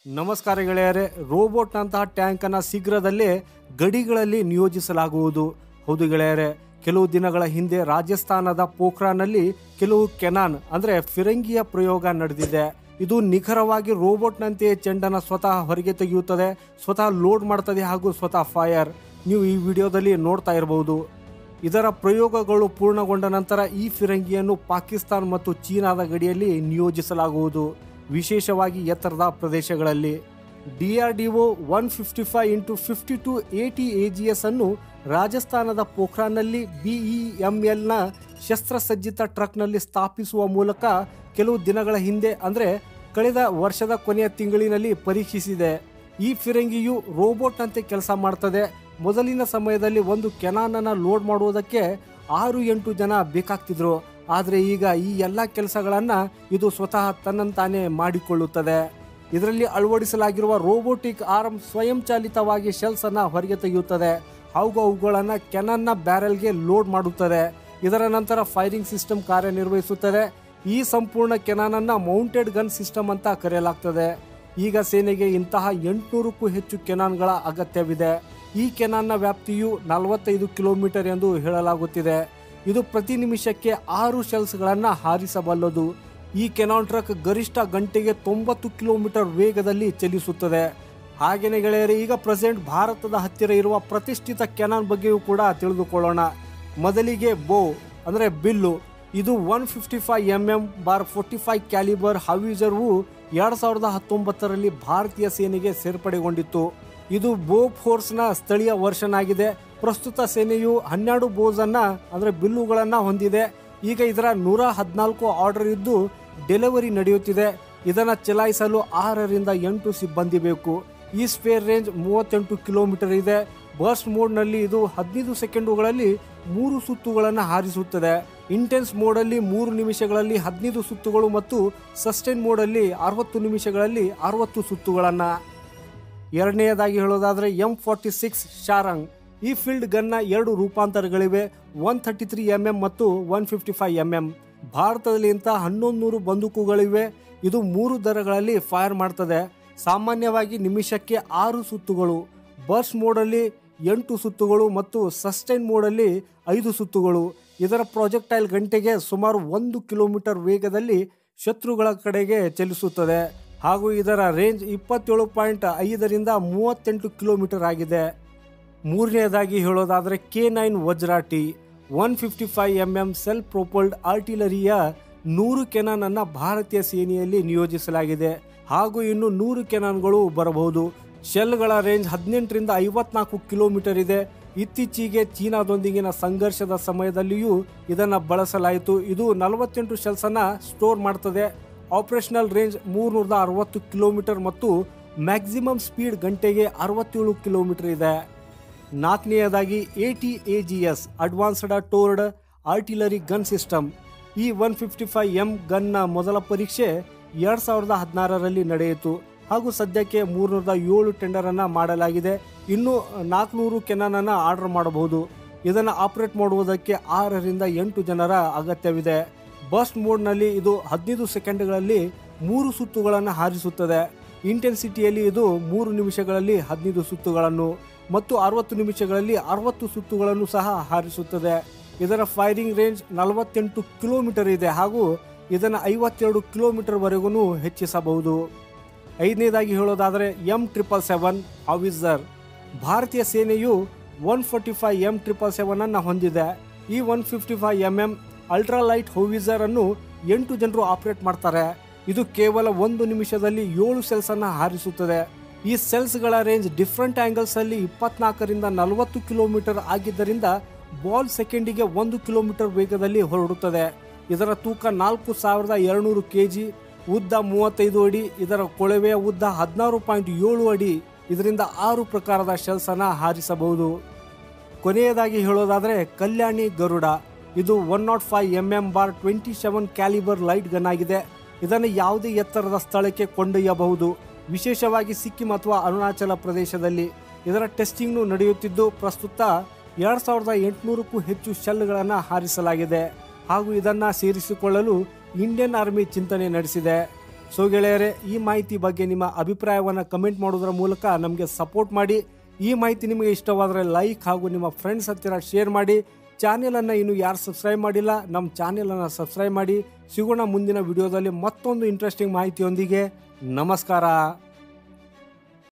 ನಮಸ್ಕಾರ ಗೆಳೆಯರೇ, ರೋಬೋಟ್ನಂತಹ ಟ್ಯಾಂಕ್ ಅನ್ನು ಶೀಘ್ರದಲ್ಲೇ ಗಡಿಗಳಲ್ಲಿ ನಿಯೋಜಿಸಲಾಗುವುದು. ಹೌದು ಗೆಳೆಯರೇ, ಕೆಲವು ದಿನಗಳ ಹಿಂದೆ ರಾಜಸ್ಥಾನದ ಪೋಖ್ರಾನ್ನಲ್ಲಿ ಕೆಲವು ಕೆನಾನ್ ಅಂದರೆ ಫಿರಂಗಿಯ ಪ್ರಯೋಗ ನಡೆದಿದೆ. ಇದು ನಿಖರವಾಗಿ ರೋಬೋಟ್ನಂತೆಯೇ ಚೆಂಡನ್ನು ಸ್ವತಃ ಹೊರಗೆ ತೆಗೆಯುತ್ತದೆ, ಸ್ವತಃ ಲೋಡ್ ಮಾಡ್ತದೆ ಹಾಗೂ ಸ್ವತಃ ಫೈರ್. ನೀವು ಈ ವಿಡಿಯೋದಲ್ಲಿ ನೋಡ್ತಾ ಇರಬಹುದು. ಇದರ ಪ್ರಯೋಗಗಳು ಪೂರ್ಣಗೊಂಡ ನಂತರ ಈ ಫಿರಂಗಿಯನ್ನು ಪಾಕಿಸ್ತಾನ ಮತ್ತು ಚೀನಾದ ಗಡಿಯಲ್ಲಿ ನಿಯೋಜಿಸಲಾಗುವುದು, ವಿಶೇಷವಾಗಿ ಎತ್ತರದ ಪ್ರದೇಶಗಳಲ್ಲಿ. DRDO 155x52 AT AGS ಅನ್ನು ರಾಜಸ್ಥಾನದ ಪೋಖ್ರಾನ್ನಲ್ಲಿ BEMLನ ಶಸ್ತ್ರಸಜ್ಜಿತ ಟ್ರಕ್ನಲ್ಲಿ ಸ್ಥಾಪಿಸುವ ಮೂಲಕ ಕೆಲವು ದಿನಗಳ ಹಿಂದೆ ಅಂದರೆ ಕಳೆದ ವರ್ಷದ ಕೊನೆಯ ತಿಂಗಳಿನಲ್ಲಿ ಪರೀಕ್ಷಿಸಿದೆ. ಈ ಫಿರಂಗಿಯು ರೋಬೋಟ್ನಂತೆ ಕೆಲಸ ಮಾಡ್ತದೆ. ಮೊದಲಿನ ಸಮಯದಲ್ಲಿ ಒಂದು ಕೆನಾನನ್ನು ಲೋಡ್ ಮಾಡುವುದಕ್ಕೆ 6-8 ಜನ ಬೇಕಾಗ್ತಿದ್ರು. ಆದರೆ ಈಗ ಈ ಎಲ್ಲ ಕೆಲಸಗಳನ್ನು ಇದು ಸ್ವತಃ ತನ್ನಂತಾನೇ ಮಾಡಿಕೊಳ್ಳುತ್ತದೆ. ಇದರಲ್ಲಿ ಅಳವಡಿಸಲಾಗಿರುವ ರೋಬೋಟಿಕ್ ಆರ್ಮ್ ಸ್ವಯಂಚಾಲಿತವಾಗಿ ಶೆಲ್ಸ್ ಅನ್ನು ಹೊರಗೆ ತೆಗೆಯುತ್ತದೆ ಹಾಗೂ ಅವುಗಳನ್ನು ಕೆನಾನ್ನ ಬ್ಯಾರೆಲ್ಗೆ ಲೋಡ್ ಮಾಡುತ್ತದೆ. ಇದರ ನಂತರ ಫೈರಿಂಗ್ ಸಿಸ್ಟಮ್ ಕಾರ್ಯನಿರ್ವಹಿಸುತ್ತದೆ. ಈ ಸಂಪೂರ್ಣ ಕೆನಾನನ್ನು ಮೌಂಟೆಡ್ ಗನ್ ಸಿಸ್ಟಮ್ ಅಂತ ಕರೆಯಲಾಗ್ತದೆ. ಈಗ ಸೇನೆಗೆ ಇಂತಹ 800ಕ್ಕೂ ಹೆಚ್ಚು ಕೆನಾನ್ಗಳ ಅಗತ್ಯವಿದೆ. ಈ ಕೆನಾನ್ನ ವ್ಯಾಪ್ತಿಯು 45 ಕಿಲೋಮೀಟರ್ ಎಂದು ಹೇಳಲಾಗುತ್ತಿದೆ. ಇದು ಪ್ರತಿ ನಿಮಿಷಕ್ಕೆ 6 ಶೆಲ್ಸ್ಗಳನ್ನು ಹಾರಿಸಬಲ್ಲದು. ಈ ಕೆನಾನ್ ಟ್ರಕ್ ಗರಿಷ್ಠ ಗಂಟೆಗೆ 90 ಕಿಲೋಮೀಟರ್ ವೇಗದಲ್ಲಿ ಚಲಿಸುತ್ತದೆ. ಹಾಗೆಯೇ ಗೆಳೆಯರೆ, ಈಗ ಪ್ರೆಸೆಂಟ್ ಭಾರತದ ಹತ್ತಿರ ಇರುವ ಪ್ರತಿಷ್ಠಿತ ಕೆನಾನ್ ಬಗ್ಗೆಯೂ ಕೂಡ ತಿಳಿದುಕೊಳ್ಳೋಣ. ಮೊದಲಿಗೆ ಬೋ ಅಂದರೆ ಬಿಲ್ಲು. ಇದು 155mm/45 ಕ್ಯಾಲಿಬರ್ ಹಾವಿಜರ್ವು 2019ರಲ್ಲಿ ಭಾರತೀಯ ಸೇನೆಗೆ ಸೇರ್ಪಡೆಗೊಂಡಿತ್ತು. ಇದು ಬೋ ಫೋರ್ಸ್ನ ಸ್ಥಳೀಯ ವರ್ಷನ್ ಆಗಿದೆ. ಪ್ರಸ್ತುತ ಸೇನೆಯು 12 ಬೋಸನ್ನು ಅಂದರೆ ಬಿಲ್ಲುಗಳನ್ನು ಹೊಂದಿದೆ. ಈಗ ಇದರ 114 ಆರ್ಡರ್ ಇದ್ದು ಡೆಲಿವರಿ ನಡೆಯುತ್ತಿದೆ. ಇದನ್ನು ಚಲಾಯಿಸಲು 6ರಿಂದ 8 ಸಿಬ್ಬಂದಿ ಬೇಕು. ಈ ಸ್ಪೇರ್ ರೇಂಜ್ 38 ಕಿಲೋಮೀಟರ್ ಇದೆ. ಬರ್ಸ್ಟ್ ಮೋಡ್ನಲ್ಲಿ ಇದು 15 ಸೆಕೆಂಡುಗಳಲ್ಲಿ 3 ಸುತ್ತುಗಳನ್ನು ಹಾರಿಸುತ್ತದೆ. ಇಂಟೆನ್ಸ್ ಮೋಡಲ್ಲಿ 3 ನಿಮಿಷಗಳಲ್ಲಿ 15 ಸುತ್ತುಗಳು ಮತ್ತು ಸಸ್ಟೈನ್ ಮೋಡಲ್ಲಿ 60 ನಿಮಿಷಗಳಲ್ಲಿ 60 ಸುತ್ತುಗಳನ್ನು. ಎರಡನೆಯದಾಗಿ ಹೇಳೋದಾದರೆ M46 ಶಾರಂಗ್. ಈ ಫೀಲ್ಡ್ ಗನ್ನ 2 ರೂಪಾಂತರಗಳಿವೆ, 133mm ಮತ್ತು 155mm. ಭಾರತದಲ್ಲಿ ಇಂಥ 1100 ಬಂದೂಕುಗಳಿವೆ. ಇದು 3 ದರಗಳಲ್ಲಿ ಫೈರ್ ಮಾಡ್ತದೆ. ಸಾಮಾನ್ಯವಾಗಿ ನಿಮಿಷಕ್ಕೆ 6 ಸುತ್ತುಗಳು, ಬರ್ಸ್ಟ್ ಮೋಡಲ್ಲಿ 8 ಸುತ್ತುಗಳು ಮತ್ತು ಸಸ್ಟೈನ್ ಮೋಡಲ್ಲಿ 5 ಸುತ್ತುಗಳು. ಇದರ ಪ್ರಾಜೆಕ್ಟೈಲ್ ಗಂಟೆಗೆ ಸುಮಾರು 1 ಕಿಲೋಮೀಟರ್ ವೇಗದಲ್ಲಿ ಶತ್ರುಗಳ ಕಡೆಗೆ ಚಲಿಸುತ್ತದೆ ಹಾಗೂ ಇದರ ರೇಂಜ್ 27.5ರಿಂದ 38 ಕಿಲೋಮೀಟರ್ ಆಗಿದೆ. ಮೂರನೆಯದಾಗಿ ಹೇಳೋದಾದರೆ K9 ವಜ್ರಾಟಿ. 155mm ಸೆಲ್ಫ್ ಪ್ರೊಪಲ್ಡ್ ಆರ್ಟಿಲರಿಯ 100 ಕೆನಾನ್ ಅನ್ನು ಭಾರತೀಯ ಸೇನೆಯಲ್ಲಿ ನಿಯೋಜಿಸಲಾಗಿದೆ ಹಾಗೂ ಇನ್ನು 100 ಕೆನಾನ್ಗಳು ಬರಬಹುದು. ಶೆಲ್ಗಳ ರೇಂಜ್ 18ರಿಂದ 54 ಕಿಲೋಮೀಟರ್ ಇದೆ. ಇತ್ತೀಚೆಗೆ ಚೀನಾದೊಂದಿಗಿನ ಸಂಘರ್ಷದ ಸಮಯದಲ್ಲಿಯೂ ಇದನ್ನು ಬಳಸಲಾಯಿತು. ಇದು 48 ಶೆಲ್ಸ್ ಅನ್ನು ಸ್ಟೋರ್ ಮಾಡ್ತದೆ. ಆಪರೇಷನಲ್ ರೇಂಜ್ 360 ಕಿಲೋಮೀಟರ್ ಮತ್ತು ಮ್ಯಾಕ್ಸಿಮಮ್ ಸ್ಪೀಡ್ ಗಂಟೆಗೆ 67 ಕಿಲೋಮೀಟರ್ ಇದೆ. ನಾಲ್ಕನೆಯದಾಗಿ AT AGS ಅಡ್ವಾನ್ಸ್ಡ್ ಟೋರ್ಡ್ ಆರ್ಟಿಲರಿ ಗನ್ ಸಿಸ್ಟಮ್. ಈ 155M ಗನ್ನ ಮೊದಲ ಪರೀಕ್ಷೆ 2016ರಲ್ಲಿ ನಡೆಯಿತು ಹಾಗೂ ಸದ್ಯಕ್ಕೆ 307 ಟೆಂಡರನ್ನು ಮಾಡಲಾಗಿದೆ. ಇನ್ನು 400 ಕೆನಾನನ್ನು ಆರ್ಡರ್ ಮಾಡಬಹುದು. ಇದನ್ನು ಆಪರೇಟ್ ಮಾಡುವುದಕ್ಕೆ 6ರಿಂದ 8 ಜನರ ಅಗತ್ಯವಿದೆ. ಬರ್ಸ್ಟ್ ಮೋಡ್ನಲ್ಲಿ ಇದು 15 ಸೆಕೆಂಡ್ಗಳಲ್ಲಿ 3 ಸುತ್ತುಗಳನ್ನು ಹಾರಿಸುತ್ತದೆ. ಇಂಟೆನ್ಸಿಟಿಯಲ್ಲಿ ಇದು 3 ನಿಮಿಷಗಳಲ್ಲಿ 15 ಸುತ್ತುಗಳನ್ನು ಮತ್ತು 60 ನಿಮಿಷಗಳಲ್ಲಿ 60 ಸುತ್ತುಗಳನ್ನು ಸಹ ಹಾರಿಸುತ್ತದೆ. ಇದರ ಫೈರಿಂಗ್ ರೇಂಜ್ 48 ಕಿಲೋಮೀಟರ್ ಇದೆ ಹಾಗೂ ಇದನ್ನು 52 ಕಿಲೋಮೀಟರ್ವರೆಗೂ ಹೆಚ್ಚಿಸಬಹುದು. ಐದನೇದಾಗಿ ಹೇಳೋದಾದರೆ M777 ಹಾವಿಜರ್. ಭಾರತೀಯ ಸೇನೆಯು 145 M777 ಅನ್ನು ಹೊಂದಿದೆ. ಈ 155mm ಅಲ್ಟ್ರಾಲೈಟ್ ಹೋವಿಜರ್ ಅನ್ನು 8 ಜನರು ಆಪರೇಟ್ ಮಾಡ್ತಾರೆ. ಇದು ಕೇವಲ 1 ನಿಮಿಷದಲ್ಲಿ 7 ಸೆಲ್ಸ್ ಅನ್ನು ಹಾರಿಸುತ್ತದೆ. ಈ ಸೆಲ್ಸ್ಗಳ ರೇಂಜ್ ಡಿಫ್ರೆಂಟ್ ಆಂಗಲ್ಸ್ ಅಲ್ಲಿ 24ರಿಂದ 40 ಕಿಲೋಮೀಟರ್ ಆಗಿದ್ದರಿಂದ ಬಾಲ್ ಸೆಕೆಂಡಿಗೆ 1 ಕಿಲೋಮೀಟರ್ ವೇಗದಲ್ಲಿ ಹೊರಡುತ್ತದೆ. ಇದರ ತೂಕ 4200 kg, ಉದ್ದ 35 ಅಡಿ. ಇದರ ಕೊಳವೆಯ ಉದ್ದ 16.7 ಅಡಿ. ಇದರಿಂದ 6 ಪ್ರಕಾರದ ಶೆಲ್ಸ್ ಅನ್ನು ಹಾರಿಸಬಹುದು. ಕೊನೆಯದಾಗಿ ಹೇಳೋದಾದರೆ ಕಲ್ಯಾಣಿ ಗರುಡ. ಇದು 105mm/27 ಕ್ಯಾಲಿಬರ್ ಲೈಟ್ ಗನ್ ಆಗಿದೆ. ಇದನ್ನು ಯಾವುದೇ ಎತ್ತರದ ಸ್ಥಳಕ್ಕೆ ಕೊಂಡೊಯ್ಯಬಹುದು, ವಿಶೇಷವಾಗಿ ಸಿಕ್ಕಿಂ ಅಥವಾ ಅರುಣಾಚಲ ಪ್ರದೇಶದಲ್ಲಿ. ಇದರ ಟೆಸ್ಟಿಂಗ್ನು ನಡೆಯುತ್ತಿದ್ದು ಪ್ರಸ್ತುತ 2800ಕ್ಕೂ ಹೆಚ್ಚು ಶೆಲ್ಗಳನ್ನು ಹಾರಿಸಲಾಗಿದೆ ಹಾಗೂ ಇದನ್ನು ಸೇರಿಸಿಕೊಳ್ಳಲು ಇಂಡಿಯನ್ ಆರ್ಮಿ ಚಿಂತನೆ ನಡೆಸಿದೆ. ಸೊ ಗೆಳೆಯರೆ, ಈ ಮಾಹಿತಿ ಬಗ್ಗೆ ನಿಮ್ಮ ಅಭಿಪ್ರಾಯವನ್ನು ಕಮೆಂಟ್ ಮಾಡೋದ್ರ ಮೂಲಕ ನಮಗೆ ಸಪೋರ್ಟ್ ಮಾಡಿ. ಈ ಮಾಹಿತಿ ನಿಮಗೆ ಇಷ್ಟವಾದರೆ ಲೈಕ್ ಹಾಗೂ ನಿಮ್ಮ ಫ್ರೆಂಡ್ಸ್ ಹತ್ತಿರ ಶೇರ್ ಮಾಡಿ. ಚಾನೆಲನ್ನು ಇನ್ನು ಯಾರು ಸಬ್ಸ್ಕ್ರೈಬ್ ಮಾಡಿಲ್ಲ, ನಮ್ಮ ಚಾನೆಲನ್ನು ಸಬ್ಸ್ಕ್ರೈಬ್ ಮಾಡಿ. ಸಿಗೋಣ ಮುಂದಿನ ವಿಡಿಯೋದಲ್ಲಿ ಮತ್ತೊಂದು ಇಂಟ್ರೆಸ್ಟಿಂಗ್ ಮಾಹಿತಿಯೊಂದಿಗೆ. ನಮಸ್ಕಾರ.